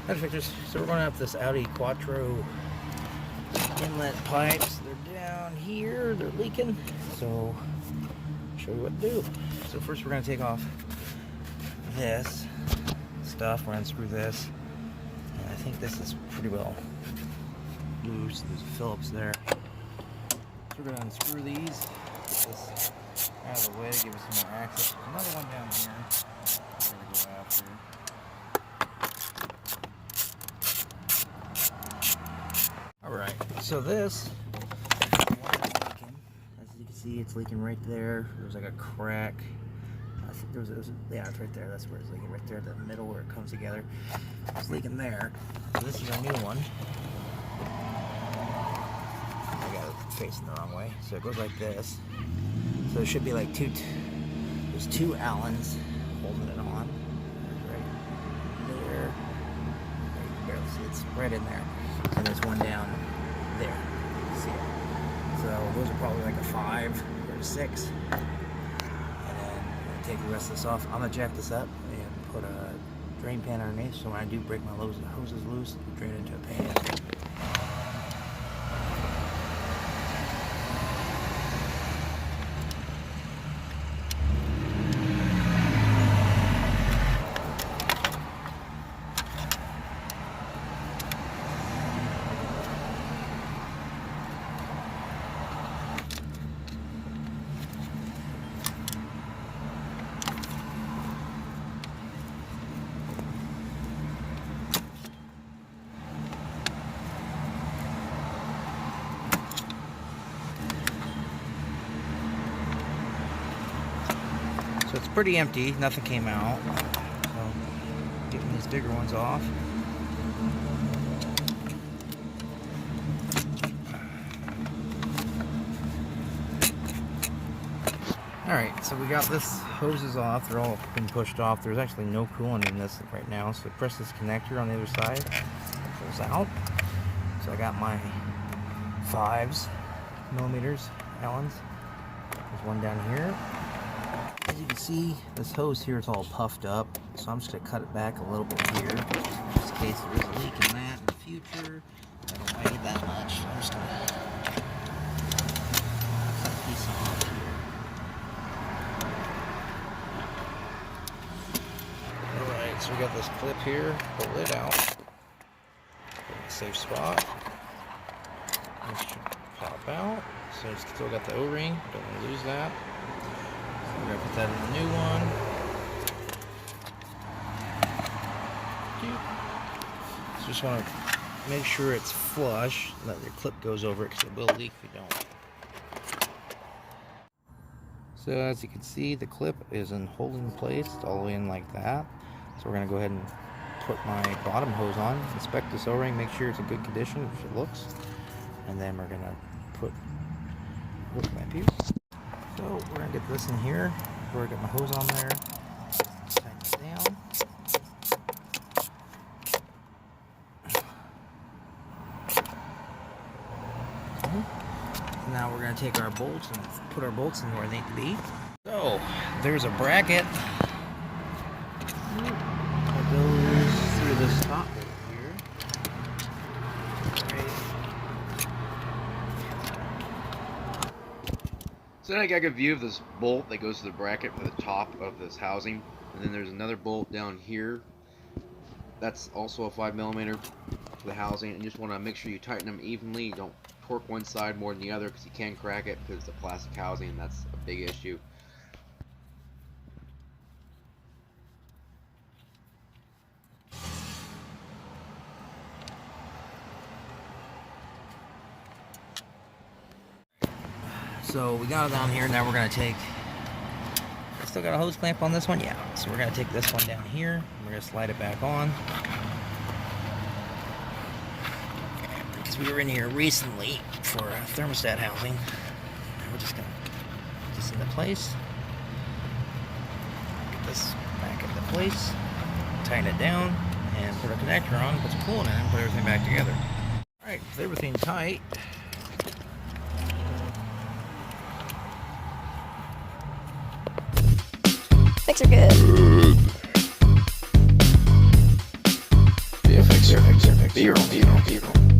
So we're going up this Audi Quattro inlet pipes. They're down here. They're leaking. So I'll show you what to do. So first we're going to take off this stuff. We're going to unscrew this. And I think this is pretty well loose. There's a Phillips there. So we're going to unscrew these. Get this out of the way to give us some more access. There's another one down here. We're going to go after. Alright, so this one is leaking. As you can see, it's leaking right there. There's like a crack. I think yeah, it's right there. That's where it's leaking, right there, the middle where it comes together. It's leaking there. So this is our new one. I got it facing the wrong way. So it goes like this. So there should be like there's two Allens holding it on. Right there. You can barely see it's right in there. And there's one down there. See it? So those are probably like a 5 or a 6. And then I'm going to take the rest of this off. I'm going to jack this up and put a drain pan underneath, so when I do break my hoses loose, drain it into a pan. So it's pretty empty, nothing came out. So getting these bigger ones off. Alright, so we got this hoses off, they're all been pushed off. There's actually no coolant in this right now, so press this connector on the other side, it pulls out. So I got my 5mm Allens. There's one down here. As you can see, this hose here is all puffed up, so I'm just going to cut it back a little bit here, just in case there is a leak in that in the future. I don't weigh that much. I'm just going to cut a piece off here. Alright, so we got this clip here, pull it out, put it in a safe spot. This should pop out, so it's still got the O-ring, don't want to lose that. We're going to put that in the new one. So just want to make sure it's flush, that your clip goes over it because it will leak if you don't. So as you can see, the clip is in holding place, it's all the way in like that. So we're going to go ahead and put my bottom hose on, inspect this O-ring, make sure it's in good condition, which it looks. And then we're going to put my piece. So we're going to get this in here, where I get my hose on there, tighten it down. Now we're going to take our bolts and put our bolts in where they need to be. So there's a bracket that goes through this top right here. So I got a good view of this bolt that goes to the bracket for the top of this housing, and then there's another bolt down here that's also a 5mm for the housing, and you just want to make sure you tighten them evenly. You don't torque one side more than the other because you can crack it because it's a plastic housing, and that's a big issue. So we got it down here. Now we're going to take, I still got a hose clamp on this one? Yeah. So we're going to take this one down here. We're going to slide it back on. Because we were in here recently for a thermostat housing. Now we're just going to put this into place. Get this back into place. Tighten it down. And put a connector on. Put some coolant in and put everything back together. Alright, with everything tight. Fix are good. Yeah, fix picture, B-roll, B-roll, B-roll.